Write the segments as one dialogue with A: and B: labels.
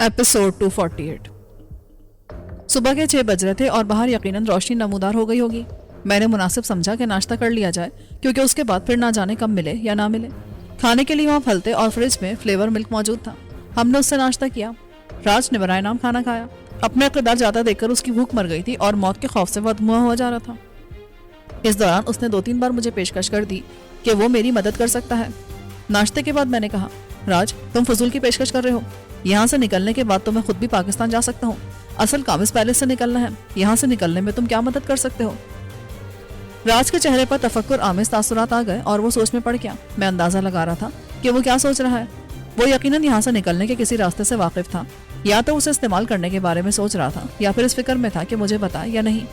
A: Episode 248। सुबह के 6 बज रहे थे और बाहर यकीनन रोशनी नमूदार हो गई होगी। मैंने मुनासिब समझा कि नाश्ता कर लिया जाए, क्योंकि उसके बाद फिर ना जाने कब मिले या ना मिले। खाने के लिए वहाँ फल थे और फ्रिज में फ्लेवर मिल्क मौजूद था। हमने उससे नाश्ता किया। राज ने बराए नाम खाना खाया। अपना किरदार जाता देखकर उसकी भूख मर गई थी और मौत के खौफ से वह अधमुआ हो जा रहा था। इस दौरान उसने 2-3 बार मुझे पेशकश कर दी कि वो मेरी मदद कर सकता है। नाश्ते के बाद मैंने कहा, राज तुम फजूल की पेशकश कर रहे हो। यहाँ से निकलने के बाद तो मैं खुद भी पाकिस्तान जा सकता हूँ। असल काम इस पैलेस से निकलना है। यहाँ से निकलने में तुम क्या मदद कर सकते हो? राज के चेहरे पर तफक्कुर आमेज तासुरात आ गए और वो सोच में पड़ गया। मैं अंदाजा लगा रहा था कि वो क्या सोच रहा है। वो यकीनन यहाँ से निकलने के किसी रास्ते से वाकिफ था। या तो उसे इस्तेमाल करने के बारे में सोच रहा था या फिर इस फिक्र में था कि मुझे बताए या नहीं।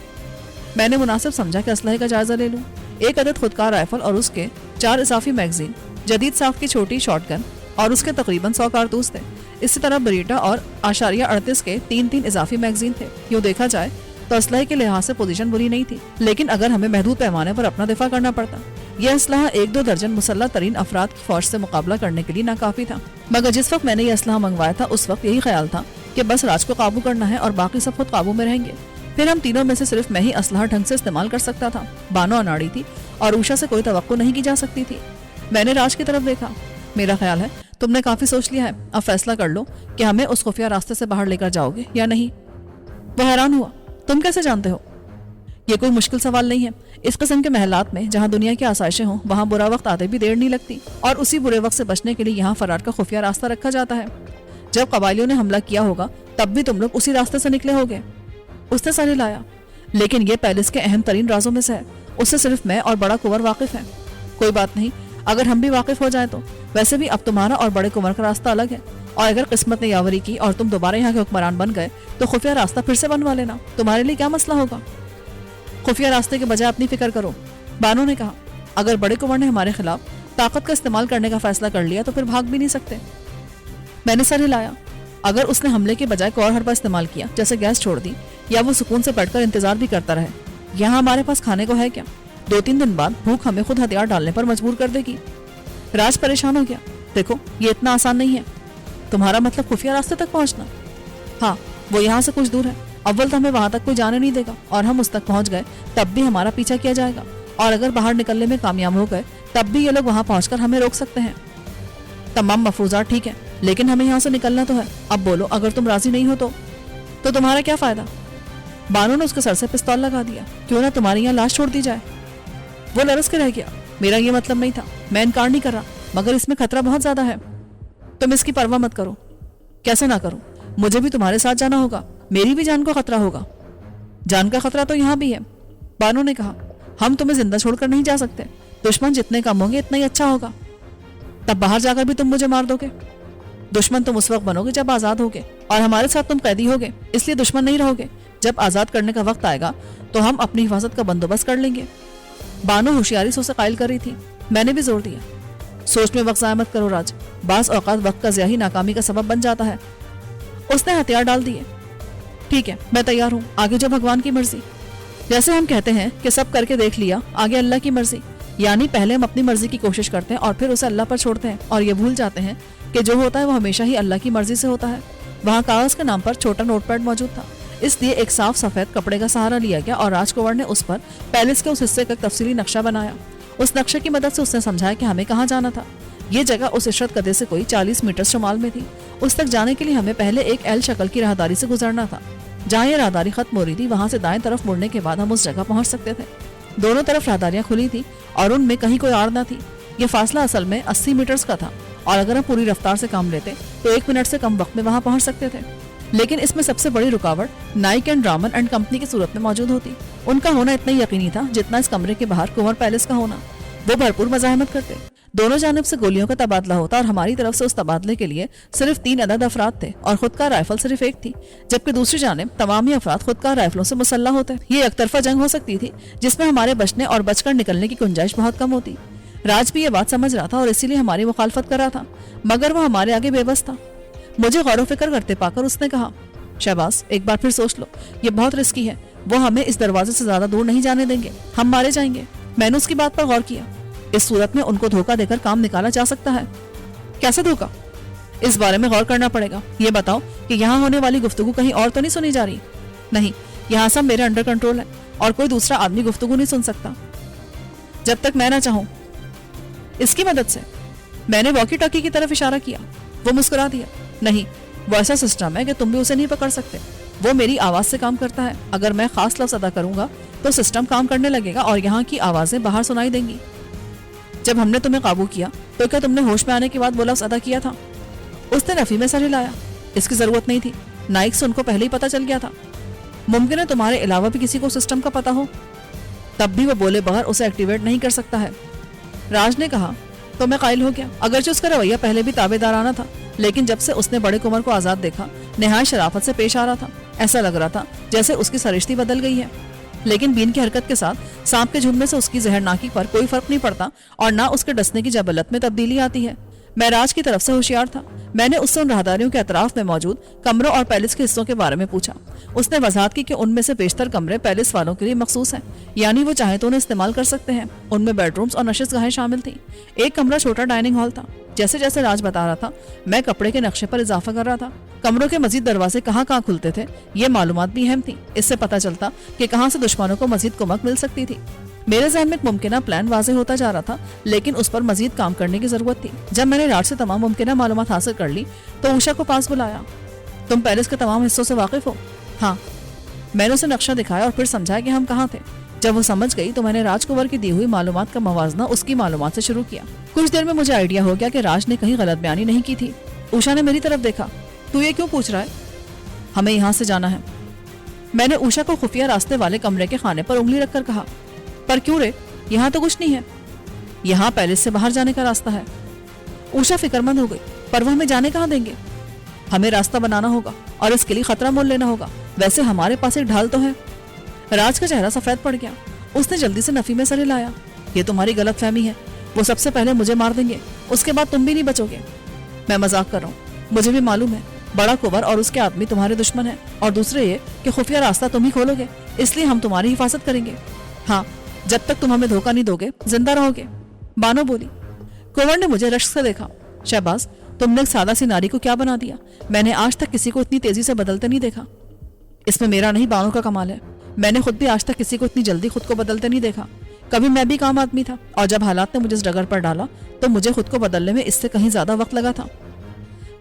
A: मैंने मुनासिब समझा कि असलहे का जायजा ले लूं। एक अदद खुदकार राइफल और उसके 4 इजाफी मैगजीन, जदीद साफ की छोटी शॉटगन और उसके तकरीबन 100 कारतूस थे। इसी तरह बरीटा और आशारिया 38 के 3-3 इजाफी मैगजीन थे। यूँ देखा जाए तो असलहे के लिहाज से पोजीशन बुरी नहीं थी, लेकिन अगर हमें महदूद पैमाने पर अपना दिफा करना पड़ता, यह असलहा 1-2 दर्जन मुसल्लह तरीन अफराद की फौज से मुकाबला करने के लिए नाकाफी था। मगर जिस वक्त मैंने यह असलहा मंगवाया था उस वक्त यही ख्याल था कि बस राज को काबू करना है और बाकी सब खुद काबू में रहेंगे। फिर हम तीनों में से सिर्फ मैं ही असलहा ढंग से इस्तेमाल कर सकता था। बानो अनाड़ी थी और उषा से कोई तवक्को नहीं की जा सकती थी। मैंने राज की तरफ देखा। मेरा ख्याल है तुमने काफी सोच लिया है। अब फैसला कर लो कि हमें उस खुफिया रास्ते से बाहर लेकर जाओगे या नहीं। वह हैरान हुआ, तुम कैसे जानते हो? ये कोई मुश्किल सवाल नहीं है। इस किस्म के महलात में जहाँ दुनिया की आसाइशें हों, वहाँ बुरा वक्त आते भी देर नहीं लगती और उसी बुरे वक्त से बचने के लिए यहाँ फरार का खुफिया रास्ता रखा जाता है। जब कबायलियों ने हमला किया होगा तब भी तुम लोग उसी रास्ते से निकले होगे। उसने सर हिलाया। लेकिन ये पैलेस के अहम तरीन राजों में से है। उससे सिर्फ मैं और बड़ा कुंवर वाकिफ है। कोई बात नहीं, अगर हम भी वाकिफ हो जाए तो। वैसे भी अब तुम्हारा और बड़े कुंवर का रास्ता अलग है, और अगर किस्मत ने यावरी की और तुम दोबारा यहाँ के हुक्मरान बन गए तो खुफिया रास्ता फिर से बनवा लेना। तुम्हारे लिए क्या मसला होगा? खुफिया रास्ते के बजाय अपनी फिक्र करो। बानो ने कहा, अगर बड़े कुंवर ने हमारे खिलाफ ताकत का इस्तेमाल करने का फैसला कर लिया तो फिर भाग भी नहीं सकते। मैंने सर हिलाया। अगर उसने हमले के बजाय कोई और हरबा इस्तेमाल किया, जैसे गैस छोड़ दी, या वो सुकून से बैठकर इंतजार भी करता रहे, यहाँ हमारे पास खाने को है क्या? 2-3 दिन बाद भूख हमें खुद हथियार डालने पर मजबूर कर देगी। राज परेशान हो गया। देखो, ये इतना आसान नहीं है। तुम्हारा मतलब खुफिया रास्ते तक पहुंचना? हाँ, वो यहाँ से कुछ दूर है। अव्वल तो हमें वहां तक कोई जाने नहीं देगा, और हम उस तक पहुंच गए तब भी हमारा पीछा किया जाएगा, और अगर बाहर निकलने में कामयाब हो गए तब भी ये लोग वहां पहुंचकर हमें रोक सकते हैं। तमाम मफरूजात ठीक है, लेकिन हमें यहाँ से निकलना तो है। अब बोलो, अगर तुम राजी नहीं हो तो तुम्हारा क्या फायदा? बानो ने उसके सर से पिस्तौल लगा दिया। क्यों ना तुम्हारी यहाँ लाश छोड़ दी जाए। वो लरस के रह गया। मेरा ये मतलब नहीं था, मैं इनकार नहीं कर रहा, मगर इसमें खतरा बहुत ज्यादा है। तुम इसकी परवाह मत करो। कैसे ना करो? मुझे भी तुम्हारे साथ जाना होगा। मेरी भी जान को खतरा होगा। जान का खतरा तो यहाँ भी है। बानो ने कहा, हम तुम्हें जिंदा छोड़कर नहीं जा सकते। दुश्मन जितने कम होंगे इतना ही अच्छा होगा। तब बाहर जाकर भी तुम मुझे मार दोगे। दुश्मन तुम उस वक्त बनोगे जब आजाद होगे, और हमारे साथ तुम कैदी होगे, इसलिए दुश्मन नहीं रहोगे। जब आजाद करने का वक्त आएगा तो हम अपनी हिफाजत का बंदोबस्त कर लेंगे। बानो होशियारी से उसे कायल कर रही थी। मैंने भी जोर दिया, सोच में वक्त ज़ाया मत करो राज। बास औकात वक्त का ज़िया ही नाकामी का सबब बन जाता है। उसने हथियार डाल दिए। ठीक है, मैं तैयार हूँ। आगे जो भगवान की मर्जी। जैसे हम कहते हैं कि सब करके देख लिया, आगे अल्लाह की मर्जी। यानी पहले हम अपनी मर्जी की कोशिश करते हैं और फिर उसे अल्लाह पर छोड़ते हैं, और ये भूल जाते हैं कि जो होता है वो हमेशा ही अल्लाह की मर्जी से होता है। वहाँ कागज के नाम पर छोटा नोटपैड मौजूद था, इसलिए एक साफ सफेद कपड़े का सहारा लिया गया और राजकुंवर ने उस पर पैलेस के उस हिस्से का तफसीली नक्शा बनाया। उस नक्शे की मदद से उसने समझाया कि हमें कहाँ जाना था। ये जगह उस इशरत कदे से कोई 40 मीटर शुमाल में थी। उस तक जाने के लिए हमें पहले एक एल शक्ल की राहदारी से गुजरना था। जहाँ ये राहदारी खत्म हो रही थी, वहां से दाएं तरफ मुड़ने के बाद हम उस जगह पहुंच सकते थे। दोनों तरफ राहदारियां खुली थी और उनमें कहीं कोई आड़ न थी। ये फासला असल में 80 मीटर्स का था, और अगर हम पूरी रफ्तार से काम लेते तो 1 मिनट से कम वक्त में वहां पहुंच सकते थे। लेकिन इसमें सबसे बड़ी रुकावट Naik and Raman and company की सूरत में मौजूद होती। उनका होना इतना ही यकीनी था जितना इस कमरे के बाहर कुंवर पैलेस का होना। वो भरपूर मज़ाहमत करते। दोनों जानिब से गोलियों का तबादला होता और हमारी तरफ से उस तबादले के लिए सिर्फ 3 अदद अफराद थे और खुदकार राइफल सिर्फ एक थी, जबकि दूसरी जानिब तमाम ही अफराद खुदकार राइफलों से मुसल्लह होते। ये एक तरफा जंग हो सकती थी जिसमें हमारे बचने और बचकर निकलने की गुंजाइश बहुत कम होती। राज भी ये बात समझ रहा था और इसीलिए हमारी मुखालफत कर रहा था, मगर वो हमारे आगे बेबस था। मुझे गौर फिक्र करते पाकर उसने कहा, शहबाज एक बार फिर सोच लो, ये बहुत रिस्की है। वो हमें इस दरवाजे से ज्यादा दूर नहीं जाने देंगे, हम मारे जाएंगे। मैंने उसकी बात पर गौर किया। इस सूरत में उनको धोखा देकर काम निकाला जा सकता है। कैसे धोखा? इस बारे में गौर करना पड़ेगा। ये बताओ कि यहाँ होने वाली गुफ्तगू कहीं और तो नहीं सुनी जा रही? नहीं, यहाँ सब मेरे अंडर कंट्रोल है और कोई दूसरा आदमी गुफ्तगू नहीं सुन सकता जब तक मैं ना चाहूं। इसकी मदद से मैंने वॉकी टॉकी की तरफ इशारा किया। वो मुस्कुरा दिया। नहीं, वो ऐसा सिस्टम है कि तुम भी उसे नहीं पकड़ सकते। वो मेरी आवाज से काम करता है। अगर मैं खास लफ्ज अदा करूंगा तो सिस्टम काम करने लगेगा और यहाँ की आवाजें बाहर सुनाई देंगी। जब हमने तुम्हें काबू किया तो क्या तुमने होश में आने के बाद वो लफ्ज अदा किया था? उसने नफी में सर हिलाया। इसकी जरूरत नहीं थी, नाइक से उनको पहले ही पता चल गया था। मुमकिन है तुम्हारे अलावा भी किसी को सिस्टम का पता हो, तब भी वो बोले बगैर उसे एक्टिवेट नहीं कर सकता है। राज ने कहा तो मैं कायल हो गया। अगरचे उसका रवैया पहले भी ताबेदाराना था, लेकिन जब से उसने बड़े कुंवर को आजाद देखा निहायत शराफत से पेश आ रहा था। ऐसा लग रहा था जैसे उसकी सरिश्ती बदल गई है। लेकिन बीन की हरकत के साथ सांप के झुंड में से उसकी जहरनाकी पर कोई फर्क नहीं पड़ता और ना उसके डसने की जबलत में तब्दीली आती है। मैं राज की तरफ से होशियार था। मैंने उससे उन राहदारियों के अतराफ में मौजूद कमरों और पैलेस के हिस्सों के बारे में पूछा। उसने वजाहत की कि उनमें से बेशतर कमरे पैलेस वालों के लिए मखसूस हैं, यानी वो चाहे तो उन्हें इस्तेमाल कर सकते हैं। उनमें बेडरूम्स और नशिशगाहें शामिल थी। एक कमरा छोटा डाइनिंग हॉल था। जैसे जैसे राज बता रहा था मैं कपड़े के नक्शे पर इजाफा कर रहा था। कमरों के मजीद दरवाजे कहाँ कहाँ खुलते थे ये मालूमात भी अहम थी। इससे पता चलता कि कहाँ से दुश्मनों को मजीद कुमक मिल सकती थी। मेरे ज़हन में एक मुमकिना प्लान वाज़ेह होता जा रहा था, लेकिन उस पर मजीद काम करने की जरूरत थी। जब मैंने राज से तमाम मुमकिना मालूमात हासिल कर ली तो उषा को पास बुलाया। तुम पैलेस के तमाम हिस्सों से वाकिफ हो? हाँ। मैंने उसे नक्शा दिखाया और फिर समझाया कि हम कहाँ थे। जब वो समझ गई तो मैंने राजकुंवर की दी हुई मालूमात का मवाजना उसकी मालूमात से शुरू किया। कुछ देर में मुझे आइडिया हो गया कि राज ने कहीं गलत बयानी नहीं की थी। उषा ने मेरी तरफ देखा। तू ये क्यों पूछ रहा है? हमें यहाँ से जाना है। मैंने उषा को खुफिया रास्ते वाले कमरे के खाने पर उंगली रखकर कहा। पर क्यों रे? यहाँ तो कुछ नहीं है। यहाँ पैलेस से बाहर जाने का रास्ता है। उषा फिक्रमंद हो गई। पर वो हमें जाने कहाँ देंगे? हमें रास्ता बनाना होगा और इसके लिए खतरा मोल लेना होगा। वैसे हमारे पास एक ढाल तो है। राज का चेहरा सफेद पड़ गया। उसने जल्दी से नफी में सर हिलाया। ये तुम्हारी गलतफहमी है। वो सबसे पहले मुझे मार देंगे, उसके बाद तुम भी नहीं बचोगे। मैं मजाक कर रहा हूँ। मुझे भी मालूम है बड़ा कुंवर और उसके आदमी तुम्हारे दुश्मन है, और दूसरे ये कि खुफिया रास्ता तुम ही खोलोगे, इसलिए हम तुम्हारी हिफाजत करेंगे। हाँ, जब तक तुम हमें धोखा नहीं दोगे जिंदा रहोगे। बानो बोली। कुंवर ने मुझे रश्क से देखा। शहबाज, तुमने एक सादा सी नारी को क्या बना दिया? मैंने आज तक किसी को इतनी तेजी से बदलते नहीं देखा। इसमें मेरा नहीं बानो का कमाल है। मैंने खुद भी आज तक किसी को इतनी जल्दी खुद को बदलते नहीं देखा। कभी मैं भी काम आदमी था और जब हालात ने मुझे इस डगर पर डाला तो मुझे खुद को बदलने में इससे कहीं ज्यादा वक्त लगा था।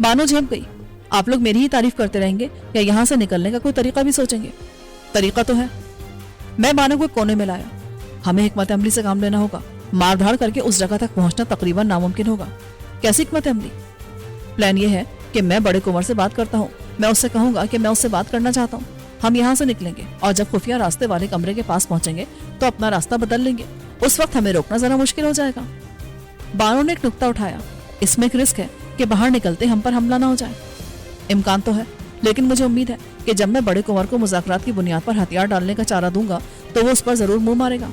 A: बानो झेप गई। आप लोग मेरी ही तारीफ करते रहेंगे या यहाँ से निकलने का कोई तरीका भी सोचेंगे? तरीका तो है। मैं बानो को कोने में लाया। हमें हिकमत अमली से काम लेना होगा। मार धाड़ करके उस जगह तक पहुंचना तकरीबन नामुमकिन होगा। कैसी हिकमत अमली? प्लान ये है कि मैं बड़े कुंवर से बात करता हूँ। मैं उससे कहूंगा कि मैं उससे बात करना चाहता हूँ। हम यहाँ से निकलेंगे और जब खुफिया रास्ते वाले कमरे के पास पहुंचेंगे तो अपना रास्ता बदल लेंगे। उस वक्त हमें रोकना जरा मुश्किल हो जाएगा। बानो ने एक नुक्ता उठाया। इसमें एक रिस्क है कि बाहर निकलते हम पर हमला ना हो जाए। इम्कान तो है, लेकिन मुझे उम्मीद है कि जब मैं बड़े कुंवर को मुज़ाकरात की बुनियाद पर हथियार डालने का चारा दूंगा तो वो उस पर जरूर मुंह मारेगा।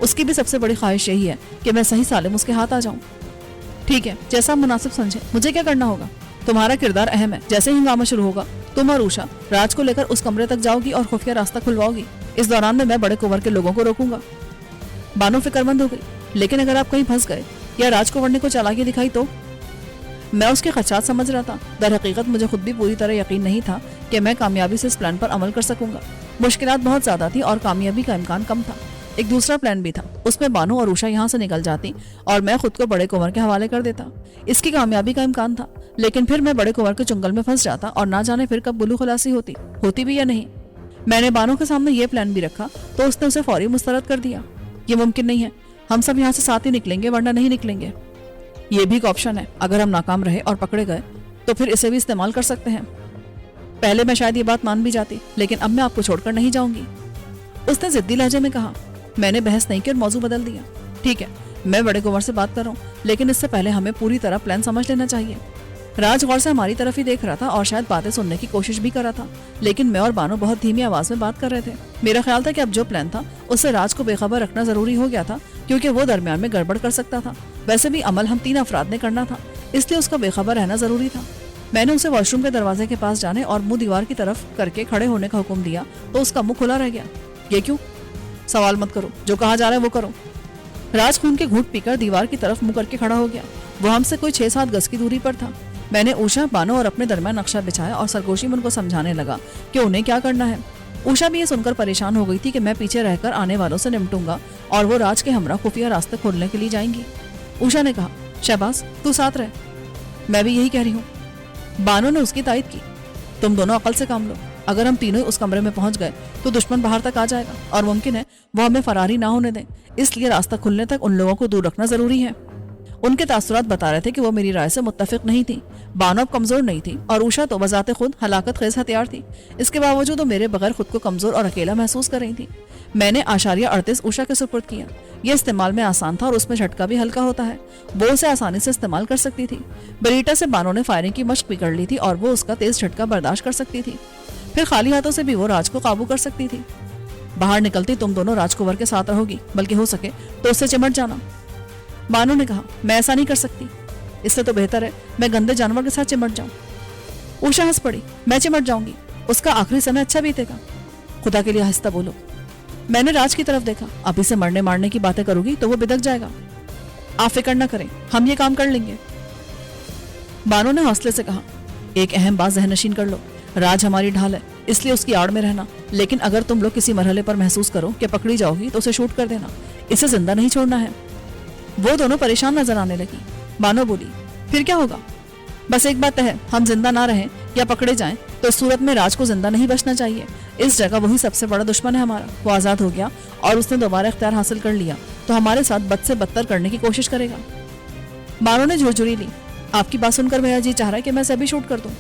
A: उसकी भी सबसे बड़ी ख्वाहिश यही है कि मैं सही सालिम उसके हाथ आ जाऊं। ठीक है, जैसा आप मुनासिब समझे। मुझे क्या करना होगा? तुम्हारा किरदार अहम है। जैसे ही हंगामा शुरू होगा तुम और उषा राज को लेकर उस कमरे तक जाओगी और खुफिया रास्ता खुलवाओगी। इस दौरान में मैं बड़े कुंवर के लोगों को रोकूंगा। बानो फिक्रमंद हो गई। लेकिन अगर आप कहीं फंस गए या राज को वरने को चालाकी दिखाई तो? मैं उसके खदशात समझ रहा था। दर हकीकत मुझे खुद भी पूरी तरह यकीन नहीं था कि मैं कामयाबी से इस प्लान पर अमल कर सकूंगा। मुश्किलात बहुत ज्यादा थी और कामयाबी का इम्कान कम था। एक दूसरा प्लान भी था। उसमें बानो और उषा यहाँ से निकल जाती और मैं खुद को बड़े कुंवर के हवाले कर देता। इसकी कामयाबी का इम्कान था, लेकिन फिर मैं बड़े कुंवर के चुंगल में फंस जाता और ना जाने फिर कब बुलू खुलासी होती भी या नहीं। मैंने बानो के सामने ये प्लान भी रखा तो उसने उसे फौरी मुस्तरद कर दिया। ये मुमकिन नहीं है। हम सब यहाँ से साथ ही निकलेंगे वरना नहीं निकलेंगे। ये भी एक ऑप्शन है। अगर हम नाकाम रहे और पकड़े गए तो फिर इसे भी इस्तेमाल कर सकते हैं। पहले मैं शायद ये बात मान भी जाती, लेकिन अब मैं आपको छोड़कर नहीं जाऊंगी। उसने जिद्दी लहजे में कहा। मैंने बहस नहीं की और मौजू बदल दिया। ठीक है, मैं बड़े कुंवर से बात कर रहा हूँ, लेकिन इससे पहले हमें पूरी तरह प्लान समझ लेना चाहिए। राज गौर से हमारी तरफ ही देख रहा था और शायद बातें सुनने की कोशिश भी कर रहा था, लेकिन मैं और बानो बहुत धीमी आवाज में बात कर रहे थे। मेरा ख्याल था कि अब जो प्लान था उससे राज को बेखबर रखना जरूरी हो गया था, क्योंकि वो दरमियान में गड़बड़ कर सकता था। वैसे भी अमल हम 3 अफराद ने करना था, इसलिए उसका बेखबर रहना जरूरी था। मैंने उसे वॉशरूम के दरवाजे के पास जाने और मुंह दीवार की तरफ करके खड़े होने का हुक्म दिया तो उसका मुंह खुला रह गया। ये क्यों? सवाल मत करो, जो कहा जा रहा है वो करो। राज खून के घूंट पीकर दीवार की तरफ मुंह करके खड़ा हो गया। वो हमसे कोई 6-7 गज की दूरी पर था। मैंने उषा, बानो और अपने दरमियान नक्शा बिछाया और सरगोशी में उनको समझाने लगा कि उन्हें क्या करना है। उषा भी ये सुनकर परेशान हो गई थी कि मैं पीछे रहकर आने वालों से निपटूंगा और वो राज के हमरा खुफिया रास्ते खोलने के लिए जाएंगी। उषा ने कहा, शहबाज तू साथ रह। मैं भी यही कह रही हूँ। बानो ने उसकी तायद की। तुम दोनों अकल से काम लो। अगर हम तीनों उस कमरे में पहुंच गए तो दुश्मन बाहर तक आ जाएगा और मुमकिन है वो हमें फरारी ना होने दें, इसलिए रास्ता खुलने तक उन लोगों को दूर रखना जरूरी है। उनके तासुरात बता रहे थे कि वो मेरी राय से मुत्तफिक नहीं थी। बानो अब कमजोर नहीं थी और उषा तो बजाते खुद हलाकत खेज हथियार थी। इसके बावजूद वो मेरे बगैर खुद को कमजोर और अकेला महसूस कर रही थी। मैंने आशारिया 38 उषा के सुपुर्द किया। यह इस्तेमाल में आसान था और उसमें झटका भी हल्का होता है। वो उसे आसानी से इस्तेमाल कर सकती थी। बरीटा से बानो ने फायरिंग की मशक भी कर ली थी और वो उसका तेज झटका बर्दाश्त कर सकती थी। फिर खाली हाथों से भी वो राज को काबू कर सकती थी। बाहर निकलती तुम दोनों राजकुंवर के साथ रहोगी, बल्कि हो सके तो उससे चिमट जाना। बानो ने कहा, मैं ऐसा नहीं कर सकती। इससे तो बेहतर है मैं गंदे जानवर के साथ चिमट जाऊं। उषा हंस पड़ी, मैं चिमट जाऊंगी, उसका आखिरी समय अच्छा बीतेगा। खुदा के लिए आहिस्ता बोलो। मैंने राज की तरफ देखा। अभी से मरने मारने की बातें करोगी तो वो बिदक जाएगा। आप फिक्र न करें, हम ये काम कर लेंगे। बानो ने हौसले से कहा, एक अहम बात जहनशीन कर लो, राज हमारी ढाल है, इसलिए उसकी आड़ में रहना। लेकिन अगर तुम लोग किसी मरहले पर महसूस करो कि पकड़ी जाओगी तो उसे शूट कर देना, इसे जिंदा नहीं छोड़ना है। वो दोनों परेशान नजर आने लगी। बानो बोली, फिर क्या होगा? बस एक बात है, हम जिंदा ना रहें या पकड़े जाएं तो इस सूरत में राज को जिंदा नहीं बचना चाहिए। इस जगह वही सबसे बड़ा दुश्मन है हमारा। वो आजाद हो गया और उसने दोबारा इख्तियार हासिल कर लिया तो हमारे साथ बद से बदतर करने की कोशिश करेगा। बानो ने झुरझुरी ली। आपकी बात सुनकर मेरा जी चाह रहा है कि मैं इसे भी शूट कर दूं।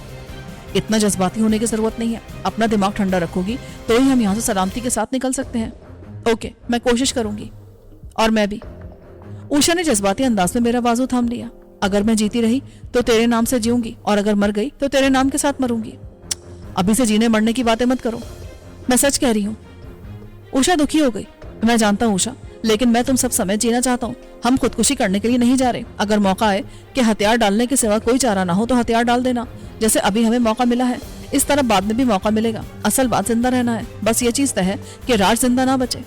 A: इतना जज्बाती होने की जरूरत नहीं है। अपना दिमाग ठंडा रखोगी तो ही हम यहाँ से सलामती के साथ निकल सकते हैं। ओके, मैं कोशिश करूंगी। और मैं भी। उषा ने जज्बाती अंदाज में मेरा बाजू थाम लिया। अगर मैं जीती रही तो तेरे नाम से जीऊंगी और अगर मर गई तो तेरे नाम के साथ मरूंगी। अभी से जीने मरने की बातें मत करो, मैं सच कह रही हूँ। उषा दुखी हो गई। मैं जानता हूँ उषा, लेकिन मैं तुम सब समय जीना चाहता हूँ। हम खुदकुशी करने के लिए नहीं जा रहे। अगर मौका आए कि हथियार डालने के सिवा कोई चारा ना हो तो हथियार डाल देना, जैसे अभी हमें मौका मिला है। इस तरह बाद में भी मौका मिलेगा। असल बात जिंदा रहना है। बस ये चीज तय है कि राज जिंदा ना बचे।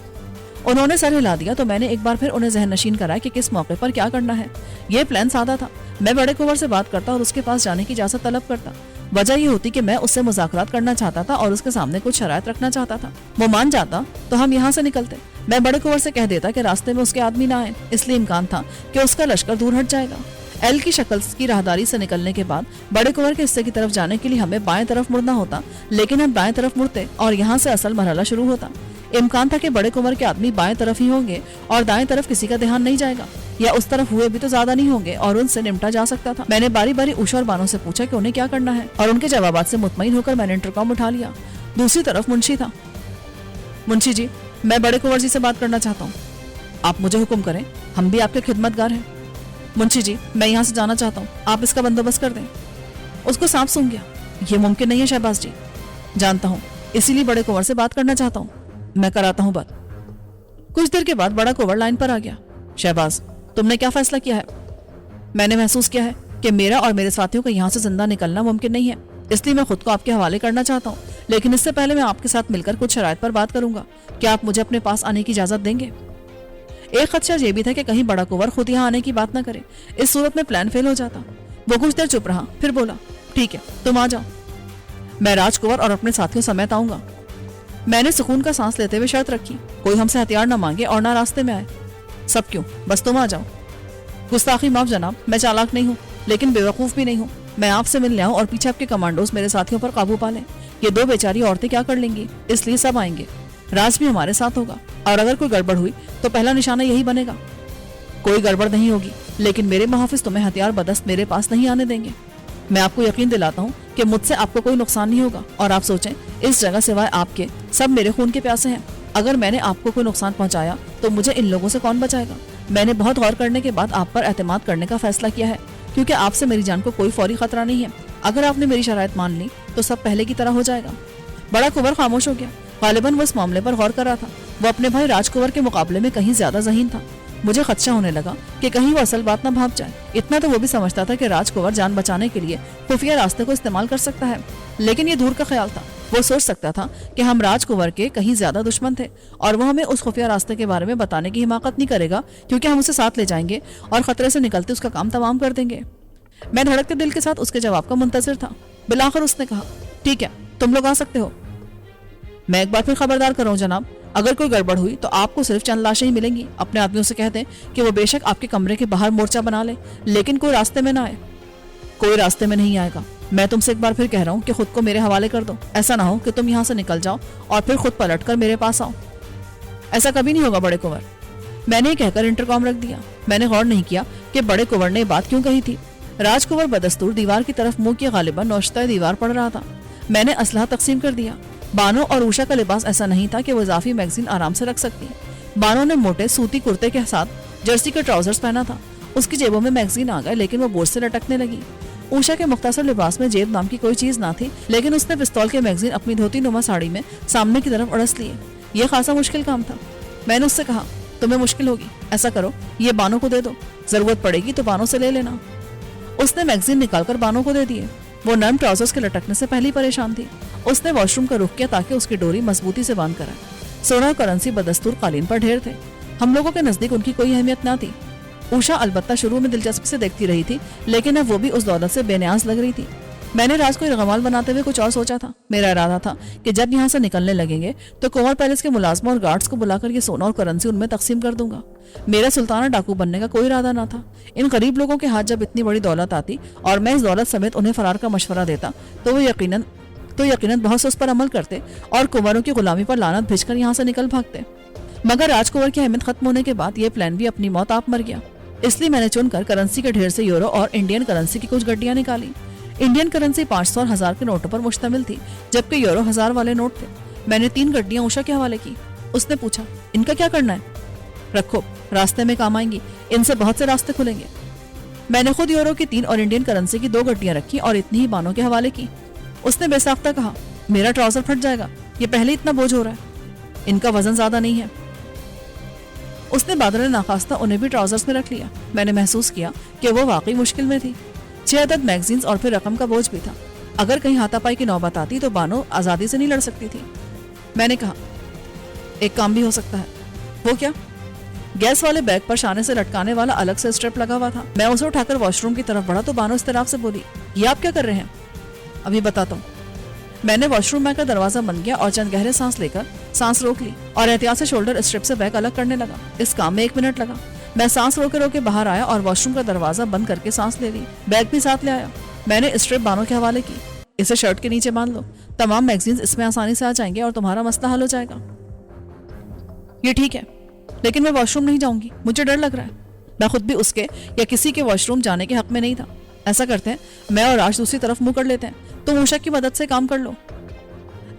A: उन्होंने सर हिला दिया तो मैंने एक बार फिर उन्हें जहन नशीन कराया कि किस मौके पर क्या करना है। ये प्लान सादा था। मैं बड़े कुंवर से बात करता और उसके पास जाने की इजाजत तलब करता। वजह ये होती कि मैं उससे मुज़ाकरात करना चाहता था और उसके सामने कुछ शरायत रखना चाहता था। वो मान जाता तो हम यहाँ से निकलते। मैं बड़े कुंवर से कह देता कि रास्ते में उसके आदमी ना आए, इसलिए इम्कान था कि उसका लश्कर दूर हट जाएगा। एल की शक्ल की राहदारी से निकलने के बाद बड़े कुंवर के हिस्से की तरफ जाने के लिए हमें बाएं तरफ मुड़ना होता, लेकिन हम दाएं तरफ मुड़ते और यहाँ से असल मरहला शुरू होता। इम्कान था कि बड़े कुंवर के आदमी बाएं तरफ ही होंगे और दाएं तरफ किसी का ध्यान नहीं जाएगा, या उस तरफ हुए भी तो ज्यादा नहीं होंगे और उनसे निपटा जा सकता था। मैंने बारी बारी उषा और बानो से पूछा कि उन्हें क्या करना है और उनके जवाबात से मुतमईन होकर मैंने इंटरकॉम उठा लिया। दूसरी तरफ मुंशी था। मुंशी जी, मैं बड़े कुंवर जी से बात करना चाहता हूँ। आप मुझे हुक्म करें, हम भी आपके खिदमतगार हैं। मुंशी जी, मैं यहाँ से जाना चाहता हूँ, आप इसका बंदोबस्त कर दें। उसको सांप सूंघ गया। ये मुमकिन नहीं है शहबाज जी। जानता हूँ, इसीलिए बड़े कुंवर से बात करना चाहता हूँ। मैं कराता हूँ बात। कुछ देर के बाद बड़ा कुंवर लाइन पर आ गया। शहबाज, तुमने क्या फैसला किया है? मैंने महसूस किया है कि मेरा और मेरे साथियों का यहाँ से जिंदा निकलना मुमकिन नहीं है, इसलिए मैं खुद को आपके हवाले करना चाहता हूँ। लेकिन इससे पहले मैं आपके साथ मिलकर कुछ शराइत पर बात करूंगा। क्या आप मुझे अपने पास आने की इजाजत देंगे? एक खदशा ये भी था कि कहीं बड़ा कुंवर खुद यहाँ आने की बात न करे। इस सूरत में प्लान फेल हो जाता। वो कुछ देर चुप रहा, फिर बोला, ठीक है, तुम आ जाओ। मैं राजकुंवर और अपने साथियों समेत आऊंगा। मैंने सुकून का सांस लेते हुए शर्त रखी, कोई हमसे हथियार न मांगे और न रास्ते में आए। सब क्यों, बस तुम आ जाओ। गुस्ताखी माफ जनाब, मैं चालाक नहीं हूँ लेकिन बेवकूफ भी नहीं हूँ। मैं आपसे मिलने आऊँ और पीछे आपके कमांडोज मेरे साथियों पर काबू पा लें। ये दो बेचारी औरतें क्या कर लेंगी, इसलिए सब आएंगे। राज भी हमारे साथ होगा और अगर कोई गड़बड़ हुई तो पहला निशाना यही बनेगा। कोई गड़बड़ नहीं होगी, लेकिन मेरे मुहाफिज तुम्हें हथियार बदस्त मेरे पास नहीं आने देंगे। मैं आपको यकीन दिलाता हूँ कि मुझसे आपको कोई नुकसान नहीं होगा। और आप सोचें, इस जगह सिवाय आपके सब मेरे खून के प्यासे हैं। अगर मैंने आपको कोई नुकसान पहुंचाया तो मुझे इन लोगों से कौन बचाएगा? मैंने बहुत गौर करने के बाद आप पर एतमाद करने का फैसला किया है, क्योंकि आपसे मेरी जान को कोई फौरी खतरा नहीं है। अगर आपने मेरी शराइत मान ली तो सब पहले की तरह हो जाएगा। बड़ा कुंवर खामोश हो गया। गालिबन वो इस मामले पर गौर कर रहा था। वो अपने भाई राजकुंवर के मुकाबले में कहीं ज्यादा ज़हीन था। मुझे खदशा होने लगा कि कहीं वो असल बात न भाप जाए। इतना तो वो भी समझता था कि राजकुंवर जान बचाने के लिए खुफिया रास्ते को इस्तेमाल कर सकता है, लेकिन ये दूर का ख्याल था। वो सोच सकता था कि हम राजकुंवर के कहीं ज्यादा दुश्मन थे और वो हमें उस खुफिया रास्ते के बारे में बताने की हिमाकत नहीं करेगा, क्योंकि हम उसे साथ ले जाएंगे और खतरे से निकलते उसका काम तमाम कर देंगे। मैं धड़कते दिल के साथ उसके जवाब का मुंतजिर था। बिलाखिर उसने कहा, ठीक है, तुम लोग आ सकते हो। मैं एक बार फिर खबरदार कर रहा हूं जनाब, अगर कोई गड़बड़ हुई तो आपको सिर्फ चंद लाशें ही मिलेंगी। अपने आदमियों से कह दें कि वो बेशक आपके कमरे के बाहर मोर्चा बना ले, लेकिन कोई रास्ते में ना आए। कोई रास्ते में नहीं आएगा। मैं तुमसे एक बार फिर कह रहा हूँ कि खुद को मेरे हवाले कर दो। ऐसा ना हो कि तुम यहाँ से निकल जाओ और फिर खुद पलट कर मेरे पास आओ। ऐसा कभी नहीं होगा बड़े कुंवर। मैंने कहकर इंटरकॉम रख दिया। मैंने गौर नहीं किया कि बड़े कुंवर ने बात क्यों कही थी। राजकुंवर बदस्तूर दीवार की तरफ मुंह किए गालिबा नौशता दीवार पड़ रहा था। मैंने असलहा तकसीम कर दिया। बानो और उषा का लिबास ऐसा नहीं था कि वो इजाफी मैगजीन आराम से रख सकती। बानो ने मोटे सूती कुर्ते के साथ जर्सी के ट्राउजर्स पहना था। उसकी जेबों में मैगजीन आ गए, लेकिन वो बोझ से लटकने लगी। उषा के मुख्तसर लिबास में जेब नाम की कोई चीज ना थी, लेकिन उसने पिस्तौल के मैगजीन अपनी धोती नुमा साड़ी में सामने की तरफ अड़स लिए। यह खासा मुश्किल काम था। मैंने उससे कहा, तुम्हें मुश्किल होगी, ऐसा करो ये बानो को दे दो, जरूरत पड़ेगी तो बानो से ले लेना। उसने मैगजीन निकालकर बानो को दे दिए। वो नर्म ट्राउजर्स के लटकने से पहले परेशान थी। उसने वॉशरूम का रुख किया ताकि उसकी डोरी मजबूती से बांध कर आए। सोना और करेंसी बदस्तूर कालीन पर ढेर थे। हम लोगों के नजदीक उनकी कोई अहमियत ना थी। उषा अलबत्ता शुरू में दिलचस्पी से देखती रही थी, लेकिन अब वो भी उस दौलत से बेनियाज लग रही थी। मैंने राज को रगमाल बनाते हुए कुछ और सोचा था। मेरा इरादा था कि जब यहाँ से निकलने लगेंगे तो कुंवर पैलेस के मुलाजमों और गार्ड्स को बुलाकर ये सोना और करेंसी उनमें तकसीम कर दूंगा। मेरा सुल्ताना डाकू बनने का कोई इरादा ना था। इन गरीब लोगों के हाथ जब इतनी बड़ी दौलत आती और मैं इस दौलत समेत उन्हें फरार का मशवरा देता तो वो यकीनन बहुत से उस पर अमल करते और कुंवरों की गुलामी पर लानत भेजकर यहाँ से निकल भागते। मगर राजकुंवर की अहमियत खत्म होने के बाद यह प्लान भी अपनी मौत आप मर गया। इसलिए मैंने चुनकर करेंसी के ढेर से यूरो और इंडियन करेंसी की कुछ गड्डियां निकाली। इंडियन करेंसी 500 और 1000 के नोटों पर मुश्तमिल थी, जबकि यूरो 1000 वाले नोट थे। मैंने 3 गड्डियां उषा के हवाले की। उसने पूछा, इनका क्या करना है? रखो, रास्ते में काम आएंगी, इनसे बहुत से रास्ते खुलेंगे। मैंने खुद यूरो की 3 और इंडियन करेंसी की 2 गड्डियां रखी और इतनी ही बानों के हवाले की। उसने बेसाख्ता कहा, मेरा ट्राउजर फट जाएगा, ये पहले इतना बोझ हो रहा है, इनका वजन ज्यादा नहीं है। उसने बादल नाखास्ता उन्हें भी ट्राउजर्स में रख लिया। मैंने महसूस किया कि वो वाकई मुश्किल में थी। 6 अदद मैगजीन्स और फिर रकम का बोझ भी था। अगर कहीं हाथापाई की नौबत आती तो बानो आजादी से नहीं लड़ सकती थी। मैंने कहा, एक काम भी हो सकता है। वो क्या? गैस वाले बैग पर शाने से लटकाने वाला अलग से स्ट्रिप लगा हुआ था। मैं उसे उठाकर वॉशरूम की तरफ बढ़ा तो बानो इस तरफ से बोली, ये आप क्या कर रहे हैं? अभी बताता हूँ। मैंने वॉशरूम में का दरवाजा बंद किया और चंद गहरे सांस लेकर सांस रोक ली और एहतियात से शोल्डर स्ट्रिप से बैग अलग करने लगा। इस काम में 1 मिनट लगा। मैं सांस रोके रोके बाहर आया और वॉशरूम का दरवाजा बंद करके सांस ले ली। बैग भी साथ ले आया। मैंने स्ट्रिप बानो के हवाले की। इसे शर्ट के नीचे बांध लो, तमाम मैगजीन्स इसमें आसानी से आ जाएंगे और तुम्हारा मसला हल हो जाएगा। ये ठीक है, लेकिन मैं वॉशरूम नहीं जाऊंगी, मुझे डर लग रहा है। मैं खुद भी उसके या किसी के वॉशरूम जाने के हक में नहीं था। ऐसा करते हैं, मैं और राज दूसरी तरफ मुंह कर लेते हैं, तुम उषा की मदद से काम कर लो।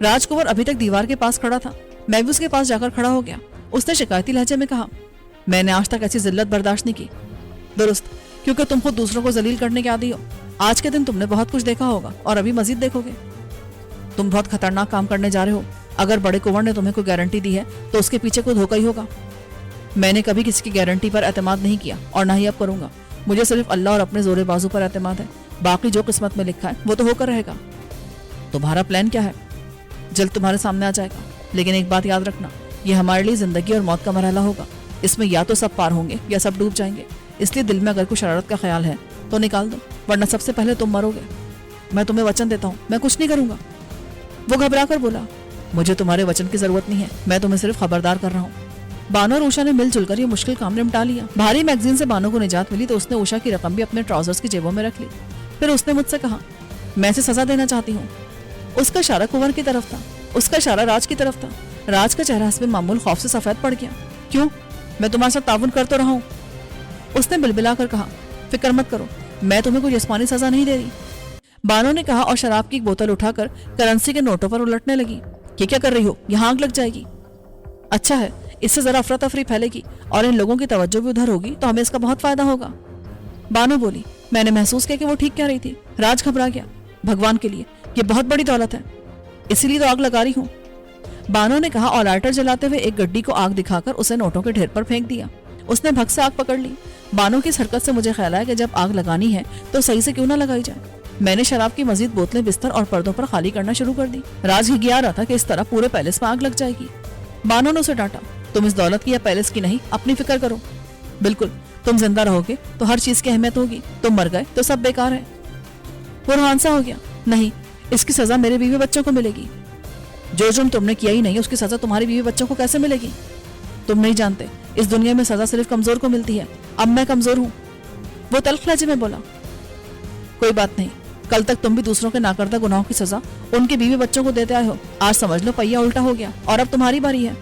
A: राजकुंवर अभी तक दीवार के पास खड़ा था। मैं भी उसके पास जाकर खड़ा हो गया। उसने शिकायती लहजे में कहा, मैंने आज तक ऐसी जिल्लत बर्दाश्त नहीं की। दुरुस्त, क्योंकि तुम खुद दूसरों को जलील करने के आदी हो। आज के दिन तुमने बहुत कुछ देखा होगा और अभी मजीद देखोगे। तुम बहुत खतरनाक काम करने जा रहे हो। अगर बड़े कुंवर ने तुम्हें कोई गारंटी दी है तो उसके पीछे कोई धोखा ही होगा। मैंने कभी किसी की गारंटी पर एतमाद नहीं किया और ना ही अब करूंगा। मुझे सिर्फ अल्लाह और अपने जोरे बाजू पर एतमाद है। बाकी जो किस्मत में लिखा है वो तो होकर रहेगा। तुम्हारा प्लान क्या है? जल्द तुम्हारे सामने आ जाएगा, लेकिन एक बात याद रखना, यह हमारे लिए जिंदगी और मौत का मरहला होगा। इसमें या तो सब पार होंगे या सब डूब जाएंगे। इसलिए दिल में अगर कोई शरारत का ख्याल है तो निकाल दो, वरना सबसे पहले तुम मरोगे। मैं तुम्हें वचन देता हूँ, मैं कुछ नहीं करूंगा। वो घबरा कर बोला, मुझे तुम्हारे वचन की जरूरत नहीं है, मैं तुम्हें सिर्फ खबरदार कर रहा हूँ। बानो और उषा ने मिलजुल कर ये मुश्किल काम निपटा लिया। भारी मैगजीन से बानो को निजात मिली तो उसने उषा की रकम भी अपने ट्राउजर्स की जेबों में रख ली। फिर उसने मुझसे कहा, मैं इसे सजा देना चाहती हूँ। उसका इशारा कुंवर की तरफ था, उसका इशारा राज की तरफ था। राज का चेहरा हस्बे मामूल खौफ से सफेद पड़ गया। क्यों? मैं तुम्हारे साथ ताउन कर तो रहा हूँ। उसने बिलबिला कर कहा, फिक्र मत करो, मैं तुम्हें कोई जिस्मानी सजा नहीं दे रही। बानो ने कहा और शराब की एक बोतल उठाकर करेंसी के नोटों पर उलटने लगी। ये क्या कर रही हो? यहाँ आग लग जाएगी। अच्छा है, इससे जरा अफरा तफरी फैलेगी और इन लोगों की तवज्जो भी उधर होगी तो हमें इसका बहुत फायदा होगा। बानो बोली। मैंने महसूस किया कि वो ठीक कह रही थी। राज घबरा गया। भगवान के लिए, ये बहुत बड़ी दौलत है, इसीलिए तो आग लगा रही हूँ। बानो ने कहा और लाइटर जलाते हुए एक गड्डी को आग दिखाकर उसे नोटों के ढेर पर फेंक दिया। उसने भग से आग पकड़ ली। बानो की इस हरकत से मुझे ख्याल आया कि जब आग लगानी है तो सही से क्यों ना लगाई जाए। मैंने शराब की मजीद बोतलें बिस्तर और पर्दों पर खाली करना शुरू कर दी। राज हिगिया रहा था कि इस तरह पूरे पैलेस में आग लग जाएगी। बानो ने उसे डांटा, तुम इस दौलत की या पैलेस की नहीं, अपनी फिक्र करो। बिल्कुल, तुम जिंदा रहोगे तो हर चीज की अहमियत होगी, तुम मर गए तो सब बेकार है। वो रुहान सा हो गया। नहीं, इसकी सजा मेरे बीवी बच्चों को मिलेगी। जो जुर्म तुमने किया ही नहीं उसकी सजा तुम्हारी बीवी बच्चों को कैसे मिलेगी? तुम नहीं जानते, इस दुनिया में सजा सिर्फ कमजोर को मिलती है। अब मैं कमजोर हूँ। वो तल्ख लहजे में बोला। कोई बात नहीं, कल तक तुम भी दूसरों के नाकर्दा गुनाहों की सजा उनके बीवी बच्चों को देते आए हो। आज समझ लो पहिया उल्टा हो गया और अब तुम्हारी बारी है।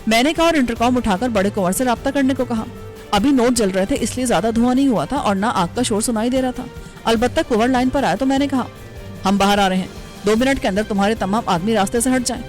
A: मैंने कहा और इंटरकॉम उठाकर बड़े कुंवर से राब्ता करने को कहा। अभी नोट जल रहे थे इसलिए ज्यादा धुआं नहीं हुआ था और ना आग का शोर सुनाई दे रहा था। अलबत्ता कुंवर लाइन पर आया तो मैंने कहा, हम बाहर आ रहे हैं, 2 मिनट के अंदर तुम्हारे तमाम आदमी रास्ते से हट जाएं।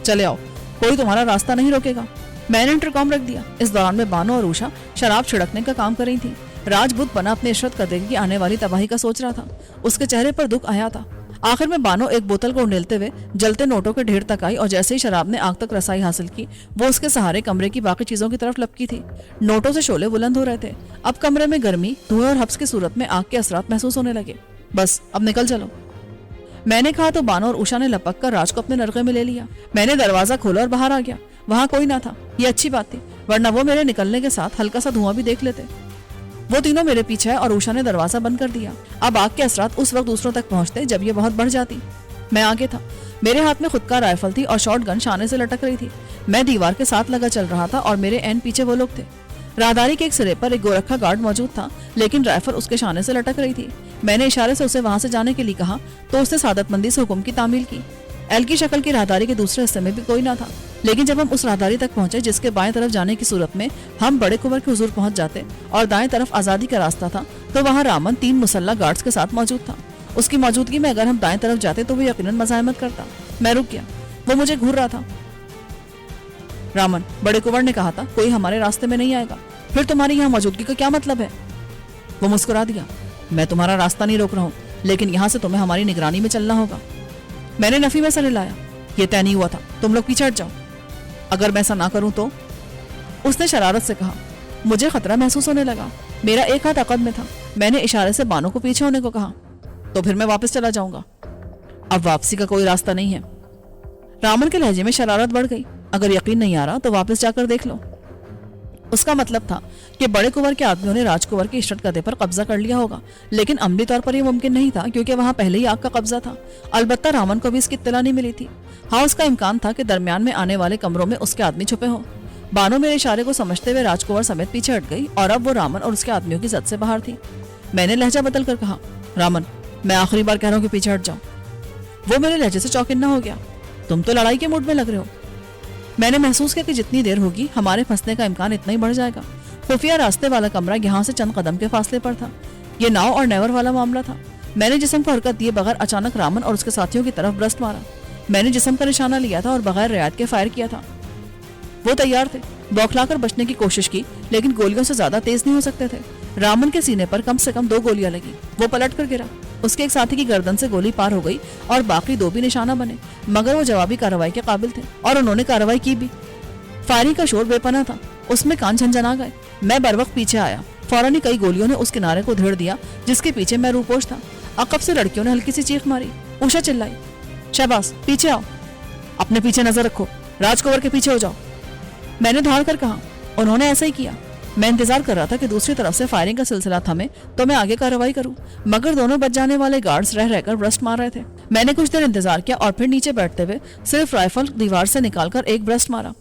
A: चले आओ, कोई तुम्हारा रास्ता नहीं रोकेगा। मैंने इंटरकॉम रख दिया। इस दौरान में बानो और उषा शराब छिड़कने का काम कर रही थी। राजपूत बना अपने इशरत कदे की आने वाली तबाही का सोच रहा था। उसके चेहरे पर दुख आया था। आखिर में बानो एक बोतल को उंडेलते हुए जलते नोटों के ढेर तक आई और जैसे ही शराब ने आग तक रसाई हासिल की, वो उसके सहारे कमरे की बाकी चीजों की तरफ लपकी थी। नोटों से शोले बुलंद हो रहे थे। अब कमरे में गर्मी, धुएं और हब्स की सूरत में आग के असरात महसूस होने लगे। बस अब निकल चलो, मैंने कहा तो बानो और उषा ने लपक कर राज को अपने नरगे में ले लिया। मैंने दरवाजा खोला और बाहर आ गया। वहां कोई ना था। ये अच्छी बात थी, वरना वो मेरे निकलने के साथ हल्का सा धुआं भी देख लेते। वो तीनों मेरे पीछे है और उषा ने दरवाजा बंद कर दिया। अब आग के असरात उस वक्त दूसरों तक पहुंचते जब ये बहुत बढ़ जाती। मैं आगे था। मेरे हाथ में खुद का राइफल थी और शॉटगन शाने से लटक रही थी। मैं दीवार के साथ लगा चल रहा था और मेरे एन पीछे वो लोग थे। राहदारी के एक सिरे पर एक गोरखा गार्ड मौजूद था, लेकिन राइफल उसके शाने से लटक रही थी। मैंने इशारे से उसे वहां से जाने के लिए कहा तो उसने सादतमंदी से हुक्म की तामील की। एल की शक्ल की राहदारी के दूसरे हिस्से में भी कोई ना था, लेकिन जब हम उस राहदारी तक पहुंचे जिसके बाएं तरफ जाने की सूरत में हम बड़े कुंवर के हुजूर पहुंच जाते और दाएं तरफ आजादी का रास्ता था, तो वहां रामन 3 मुसल्ला गार्ड्स के साथ मौजूद था। उसकी मौजूदगी में अगर हम दाएं तरफ जाते तो वो यकीनन मज़ाहमत करता। मैं रुक गया। वो मुझे घूर रहा था। रामन, बड़े कुंवर ने कहा था कोई हमारे रास्ते में नहीं आएगा, फिर तुम्हारी यहाँ मौजूदगी का क्या मतलब है? वो मुस्कुरा दिया। मैं तुम्हारा रास्ता नहीं रोक रहा हूँ, लेकिन यहाँ से तुम्हें हमारी निगरानी में चलना होगा। मैंने नफी में सर हिलाया। ये तय नहीं हुआ था, तुम लोग पीछे हट जाओ। अगर मैं ऐसा ना करूं तो? उसने शरारत से कहा। मुझे खतरा महसूस होने लगा। मेरा एक हाथ अकद में था। मैंने इशारे से बानो को पीछे होने को कहा। तो फिर मैं वापस चला जाऊंगा। अब वापसी का कोई रास्ता नहीं है। रामन के लहजे में शरारत बढ़ गई। अगर यकीन नहीं आ रहा तो वापस जाकर देख लो। उसका मतलब था कि बड़े कुंवर के आदमियों ने राजकुंवर के इशरत कदे पर कब्जा कर लिया होगा, लेकिन अमली तौर पर यह मुमकिन नहीं था क्योंकि वहां पहले ही आग का कब्जा था। अलबत्ता रामन को भी इसकी इत्तला नहीं मिली थी। हाँ, उसका इम्कान था कि दरमियान में आने वाले कमरों में उसके आदमी छुपे हों। बानो मेरे इशारे को समझते हुए राजकुंवर समेत पीछे हट गई और अब वो रामन और उसके आदमियों की जद से बाहर थी। मैंने लहजा बदल कर कहा, रामन, मैं आखिरी बार कह रहा हूँ कि पीछे हट जाओ। वो मेरे लहजे से चौकिन्ना हो गया। तुम तो लड़ाई के मूड में लग रहे हो। मैंने महसूस किया कि जितनी देर होगी हमारे फंसने का इम्कान इतना ही बढ़ जाएगा। खुफिया रास्ते वाला कमरा यहाँ से चंद कदम के फासले पर था। ये नाव और नेवर वाला मामला था। मैंने जिस्म को हरकत दिए बगैर अचानक रामन और उसके साथियों की तरफ ब्रस्ट मारा। मैंने जिस्म का निशाना लिया था और बगैर रियायत के फायर किया था। वो तैयार थे। बौखलाकर बचने की कोशिश की, लेकिन गोलियों से ज्यादा तेज नहीं हो सकते थे। रामन के सीने पर कम से कम 2 गोलियां लगी। वो पलट कर गिरा। उसके एक साथी की गर्दन से गोली पार हो गई और बाकी 2 भी निशाना बने, मगर वो जवाबी कार्रवाई के काबिल थे और उन्होंने कार्रवाई की भी। फायरिंग का शोर बेपना था। उसमें कान झंझना गए। मैं बर वक्त पीछे आया। फौरन ही कई गोलियों ने उस किनारे को धेड़ दिया जिसके पीछे मैं रूपोश था। अकब से लड़कियों ने हल्की सी चीख मारी। उषा चिल्लाई, शाबाश, पीछे आओ, अपने पीछे नजर रखो, राजकुंवर के पीछे हो जाओ। मैंने धाड़ कर कहा। उन्होंने ऐसा ही किया। मैं इंतजार कर रहा था कि दूसरी तरफ से फायरिंग का सिलसिला थमे तो मैं आगे कार्रवाई करूं, मगर दोनों बच जाने वाले गार्ड्स रह रहकर ब्रस्ट मार रहे थे। मैंने कुछ देर इंतजार किया और फिर नीचे बैठते हुए सिर्फ राइफल दीवार से निकालकर एक ब्रस्ट मारा।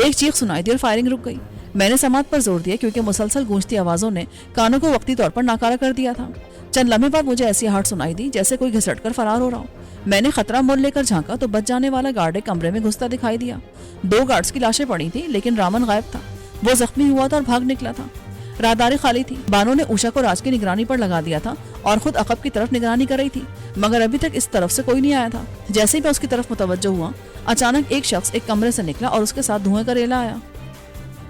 A: एक चीख सुनाई दी और फायरिंग रुक गई। मैंने समात पर जोर दिया क्योंकि मुसलसल गूंजती आवाजों ने कानों को वक्ती तौर पर नाकारा कर दिया था। चंद लम्हे बाद मुझे ऐसी आहट सुनाई दी जैसे कोई घिसट कर फरार हो रहा हो। मैंने खतरा मोल लेकर झांका तो बच जाने वाला गार्ड एक कमरे में घुसता दिखाई दिया। 2 गार्ड्स की लाशें पड़ी थी, लेकिन रामन गायब था। वो जख्मी हुआ था और भाग निकला था। राहदारी खाली थी। बानो ने उषा को राज की निगरानी पर लगा दिया था और खुद अकब की तरफ निगरानी कर रही थी, मगर अभी तक इस तरफ से कोई नहीं आया था। जैसे ही मैं उसकी तरफ मुतवज्जो हुआ, अचानक एक शख्स एक कमरे से निकला और उसके साथ धुएं का रेला आया।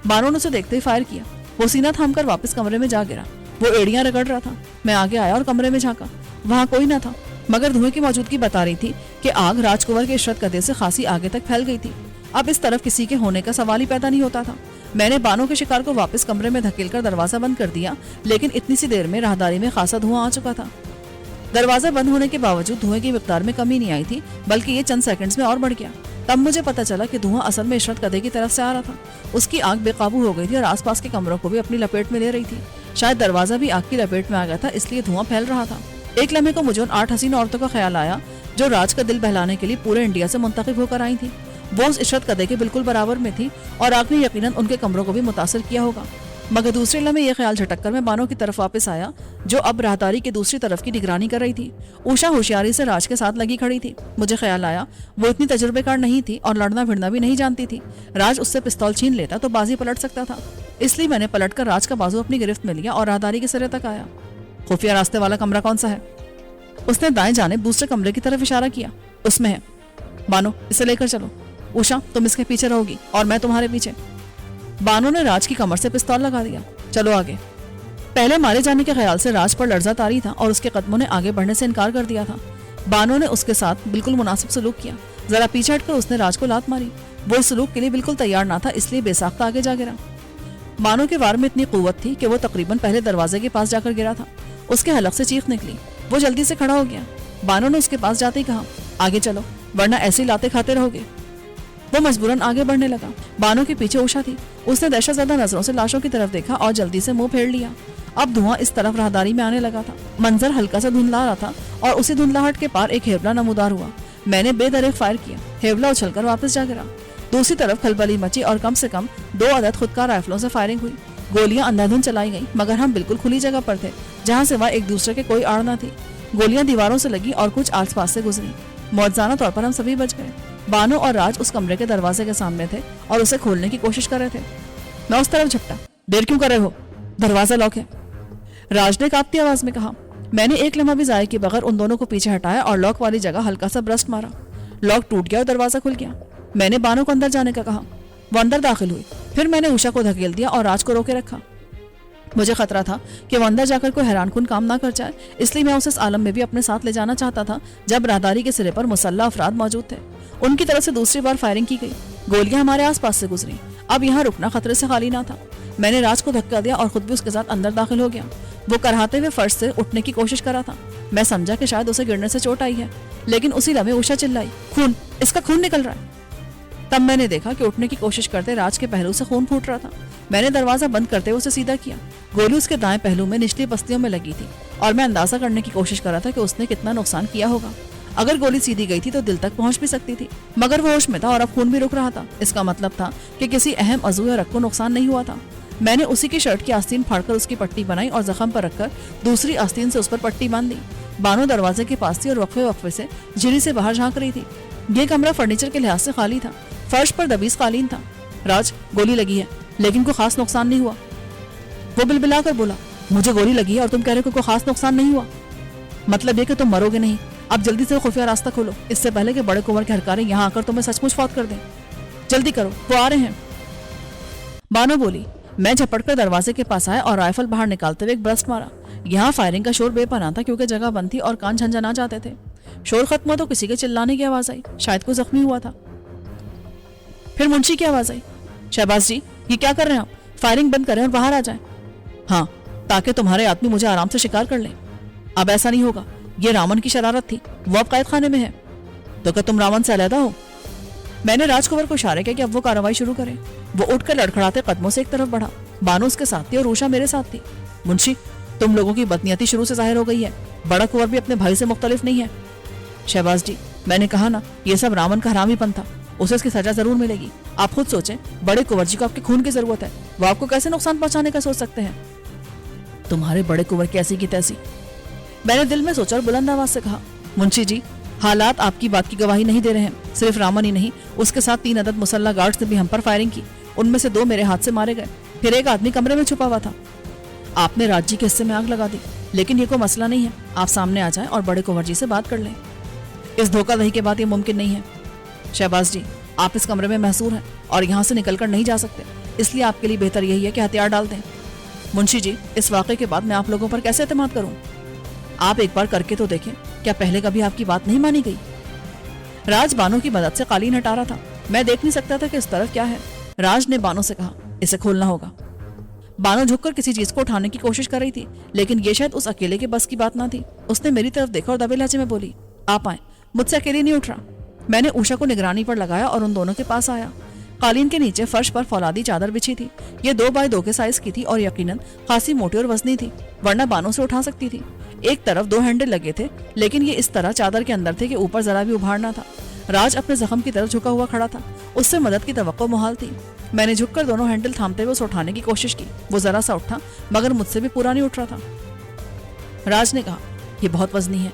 A: बानो ने उसे देखते ही फायर किया। वो सीना थामकर वापस कमरे में जा गिरा। वो एड़ियां रगड़ रहा था। मैं आगे आया और कमरे में झांका। वहां कोई न था, मगर धुएं की मौजूदगी बता रही थी कि आग राजकुंवर के इशरत कदे से खासी आगे तक फैल गई थी। अब इस तरफ किसी के होने का सवाल ही पैदा नहीं होता था। मैंने बानो के शिकार को वापस कमरे में धकेलकर दरवाजा बंद कर दिया, लेकिन इतनी सी देर में राहदारी में खासा धुआं आ चुका था। दरवाजा बंद होने के बावजूद धुएं की मिकदार में कमी नहीं आई थी, बल्कि ये चंद सेकंड्स में और बढ़ गया। तब मुझे पता चला कि धुआं असल में इशरत कदे की तरफ से आ रहा था। उसकी आग बेकाबू हो गई थी और आसपास के कमरों को भी अपनी लपेट में ले रही थी। शायद दरवाजा भी आग की लपेट में आ गया था, इसलिए धुआं फैल रहा था। एक लम्हे को मुझे उन 8 हसीन औरतों का ख्याल आया जो राज का दिल बहलाने के लिए पूरे इंडिया से मुंतखब होकर आई थी। वो उस इशरत कदे के बिल्कुल बराबर में थी और आग ने यकीनन उनके कमरों को भी मुतासर किया होगा। मगर दूसरे लम्हे ये ख्याल झटक कर मैं बानो की तरफ वापस आया, जो अब राहदारी के दूसरी तरफ की निगरानी कर रही थी। उषा होशियारी से राज के साथ लगी खड़ी थी। मुझे ख्याल आया वो इतनी तजुर्बेकार नहीं थी और लड़ना भिड़ना भी नहीं जानती थी। राज उससे पिस्तौल छीन लेता तो बाजी पलट सकता था, इसलिए मैंने पलटकर राज का बाजू अपनी गिरफ्त में लिया और राहदारी के सिरे तक आया। खुफिया रास्ते वाला कमरा कौन सा है? उसने दाएं जानिब दूसरे कमरे की तरफ इशारा किया। उसमें है। बानो, इसे लेकर चलो। उषा, तुम इसके पीछे रहोगी और मैं तुम्हारे पीछे। बानो ने राज की कमर से पिस्तौल लगा दिया। चलो आगे। पहले मारे जाने के ख्याल से राज पर लर्जा तारी था और उसके कदमों ने आगे बढ़ने से इनकार कर दिया था। बानो ने उसके साथ बिल्कुल मुनासिब सलूक किया। जरा पीछे हटकर उसने राज को लात मारी। वो इस सलूक के लिए बिल्कुल तैयार ना था, इसलिए बेसाख्ता आगे जा गिरा। बानो के वार में इतनी कुव्वत थी कि वो तकरीबन पहले दरवाजे के पास जाकर गिरा था। उसके हलक से चीख निकली। वो जल्दी से खड़ा हो गया। बानो ने उसके पास जाते ही कहा, आगे चलो वरना ऐसे ही लाते खाते रहोगे। वो मजबूरन आगे बढ़ने लगा। बानो के पीछे उषा थी। उसने दहशतज़दा नजरों से लाशों की तरफ देखा और जल्दी से मुंह फेर लिया। अब धुआं इस तरफ राहदारी में आने लगा था। मंजर हल्का सा धुंधला रहा था और उसी धुंधलाहट के पार एक हेवला नमूदार हुआ। मैंने बेदरेक फायर किया। हेवला उछलकर वापस जा गिरा। दूसरी तरफ खलबली मची और कम से कम 2 अदद खुदकार राइफलों से फायरिंग हुई। गोलियां अंधाधुंध चलाई गई, मगर हम बिल्कुल खुली जगह पर थे जहाँ सिवा एक दूसरे के कोई आड़ न थी। गोलियां दीवारों से लगी और कुछ आसपास से गुजरी। मौजजाना तौर पर हम सभी बच गए। बानो और राज उस कमरे के दरवाजे के सामने थे और उसे खोलने की कोशिश कर रहे थे। मैं उस तरफ झपटा। देर क्यों कर रहे हो? दरवाजा लॉक है, राज ने कांपती आवाज में कहा। मैंने एक लम्हा भी जाया किए बगैर उन दोनों को पीछे हटाया और लॉक वाली जगह हल्का सा ब्रस्ट मारा। लॉक टूट गया और दरवाजा खुल गया। मैंने बानो को अंदर जाने का कहा। वो अंदर दाखिल हुई। फिर मैंने उषा को धकेल दिया और राज को रोके रखा। मुझे खतरा था कि वो अंदर जाकर कोई हैरानकुन काम ना कर जाए, इसलिए मैं उसे इस आलम में भी अपने साथ ले जाना चाहता था जब राहदारी के सिरे पर मुसल्लह अफराद मौजूद थे। उनकी तरफ से दूसरी बार फायरिंग की गई। गोलियां हमारे आसपास से गुजरी। अब यहाँ रुकना खतरे से खाली ना था। मैंने राज को धक्का दिया और खुद भी उसके साथ अंदर दाखिल हो गया। वो कराहते हुए फर्श से उठने की कोशिश कर रहा था। मैं समझा कि शायद उसे गिरने से चोट आई है, लेकिन उसी लम्हे उषा चिल्लाई, खून, इसका खून निकल रहा है। तब मैंने देखा कि उठने की कोशिश करते राज के पहलू से खून फूट रहा था। मैंने दरवाजा बंद करते हुए उसे सीधा किया। गोली उसके दाएं पहलू में निचली पस्तियों में लगी थी और मैं अंदाजा करने की कोशिश कर रहा था कि उसने कितना नुकसान किया होगा। अगर गोली सीधी गई थी तो दिल तक पहुंच भी सकती थी, मगर वो होश में था और अब खून भी रुक रहा था। इसका मतलब था कि किसी अहम अज़ू या रग को नुकसान नहीं हुआ था। मैंने उसी की शर्ट की आस्तीन फाड़कर उसकी पट्टी बनाई और जख्म पर रखकर दूसरी आस्तीन से उस पर पट्टी बांध दी। बानो दरवाजे के पास थी और वक्फे वक्फे से झिरी से बाहर झांक रही थी। ये कमरा फर्नीचर के लिहाज से खाली था। फर्श पर दबीज कालीन था। राज, गोली लगी है, लेकिन कोई खास नुकसान नहीं हुआ। वो बिलबिला कर बोला, मुझे गोली लगी है और तुम कह रहे हो कोई खास नुकसान नहीं हुआ? मतलब ये कि तुम मरोगे नहीं। अब जल्दी से खुफिया रास्ता खोलो, इससे पहले कि बड़े कुंवर के हरकारे यहाँ आकर तुम्हें सचमुच फौत कर दें। जल्दी करो, वो आ रहे हैं। बानो बोली। मैं झपटकर दरवाजे के पास आया और राइफल बाहर निकालते हुए एक ब्रस्ट मारा। यहाँ फायरिंग का शोर बेपनाह था क्योंकि जगह बंद थी और कान झंझना जाते थे। शोर खत्म हुआ तो किसी के चिल्लाने की आवाज आई। शायद कोई जख्मी हुआ था। फिर मुंशी की आवाज आई, शहबाज जी, ये क्या कर रहे हैं आप? फायरिंग बंद करें और बाहर आ जाएं। हाँ, ताकि तुम्हारे आदमी मुझे आराम से शिकार कर लें। अब ऐसा नहीं होगा, ये रामन की शरारत थी। वो अब कैद खाने में है। तो क्या तुम रामन से अलहदा हो? मैंने राजकुंवर को इशारा किया कि अब वो कार्रवाई शुरू करें। वो उठकर लड़खड़ाते कदमों से एक तरफ बढ़ा। बानो उसके साथ थी और उषा मेरे साथ थी। मुंशी, तुम लोगों की बदनीयती शुरू से जाहिर हो गई है। बड़ा कुंवर भी अपने भाई से मुख्तलिफ नहीं है। शहबाज जी, मैंने कहा ना, ये सब रामन का हरामीपन था। उसे इसकी सजा जरूर मिलेगी। आप खुद सोचें, बड़े कुंवर जी को आपके खून की जरूरत है। वो आपको कैसे नुकसान पहुंचाने का सोच सकते हैं? तुम्हारे बड़े कुंवर की ऐसी की तैसी। मैंने दिल में सोचा और बुलंद आवाज से कहा, मुंशी जी, हालात आपकी बात की गवाही नहीं दे रहे हैं। सिर्फ रामन ही नहीं, उसके साथ 3 अदद मुसल्लह गार्ड्स ने भी हम पर फायरिंग की। उनमें से 2 मेरे हाथ से मारे गए। फिर एक आदमी कमरे में छुपा हुआ था। आपने राजी के हिस्से में आग लगा दी, लेकिन ये कोई मसला नहीं है। आप सामने आ जाएं और बड़े कुंवर जी से बात कर लें। इस धोखाधड़ी के बाद ये मुमकिन नहीं है। शहबाज जी, आप इस कमरे में महसूर हैं और यहाँ से निकलकर नहीं जा सकते, इसलिए आपके लिए बेहतर यही है कि हथियार डाल दें। मुंशी जी, इस वाक़े के बाद मैं आप लोगों पर कैसे एतमाद करूं? आप एक बार करके तो देखें। क्या पहले कभी आपकी बात नहीं मानी गई? राज बानो की मदद से कालीन हटा रहा था। मैं देख नहीं सकता था कि इस तरफ क्या है। राज ने बानो से कहा, इसे खोलना होगा। बानो झुककर किसी चीज को उठाने की कोशिश कर रही थी, लेकिन ये शायद उस अकेले के बस की बात ना थी। उसने मेरी तरफ देखा और दबे लहजे में बोली, आप आए, मुझसे अकेले नहीं उठ रहा। मैंने उषा को निगरानी पर लगाया और उन दोनों के पास आया। कालीन के नीचे फर्श पर फौलादी चादर बिछी थी। ये 2 बाय 2 के साइज की थी और यकीनन खासी मोटी और वजनी थी, वरना बानों से उठा सकती थी। एक तरफ 2 हैंडल लगे थे, लेकिन ये इस तरह चादर के अंदर थे कि ऊपर जरा भी उभारना था। राज अपने जख्म की तरफ झुका हुआ खड़ा था, उससे मदद की तवक्को मुहाल थी। मैंने झुककर दोनों हैंडल थामते हुए उसे उठाने की कोशिश की। वो जरा सा उठा, मगर मुझसे भी पूरा नहीं उठ रहा था। राज ने कहा, ये बहुत वजनी है,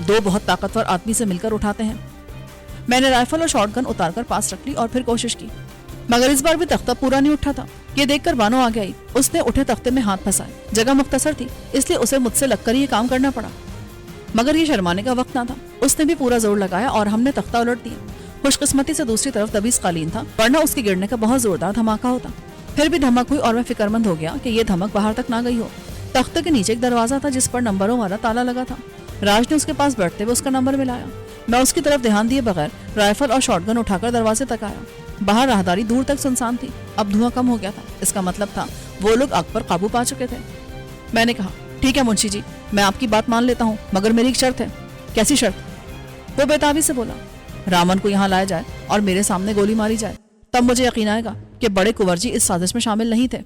A: 2 बहुत ताकतवर आदमी से मिलकर उठाते हैं। मैंने राइफल और शॉटगन उतारकर पास रख ली और फिर कोशिश की, मगर इस बार भी तख्ता पूरा नहीं उठा था। ये देखकर बानो आगे आई। उसने उठे तख्ते में हाथ फंसाए। जगह मुख्तसर थी, इसलिए उसे मुझसे लगकर ये काम करना पड़ा, मगर ये शर्माने का वक्त ना था। उसने भी पूरा जोर लगाया और हमने तख्ता उलट दिया। खुशकिस्मती से दूसरी तरफ दबीस कालीन था, वरना उसके गिरने का बहुत जोरदार धमाका होता। फिर भी धमक हुई और मैं फिक्रमंद हो गया कि ये धमक बाहर तक ना गई हो। तख्ते के नीचे एक दरवाजा था जिस पर नंबरों वाला ताला लगा था। राज ने उसके पास बैठते हुए उसका नंबर मिलाया। मैं उसकी तरफ ध्यान दिए बगैर राइफल और शॉटगन उठाकर दरवाजे तक आया। बाहर राहदारी दूर तक सुनसान थी। अब धुआं कम हो गया था। इसका मतलब था वो लोग आग पर काबू पा चुके थे। मैंने कहा, ठीक है मुंशी जी, मैं आपकी बात मान लेता हूँ, मगर मेरी एक शर्त है। कैसी शर्त? वो बेताबी से बोला, रामन को यहाँ लाया जाए और मेरे सामने गोली मारी जाए, तब मुझे यकीन आएगा कि बड़े कुंवर जी इस साजिश में शामिल नहीं थे।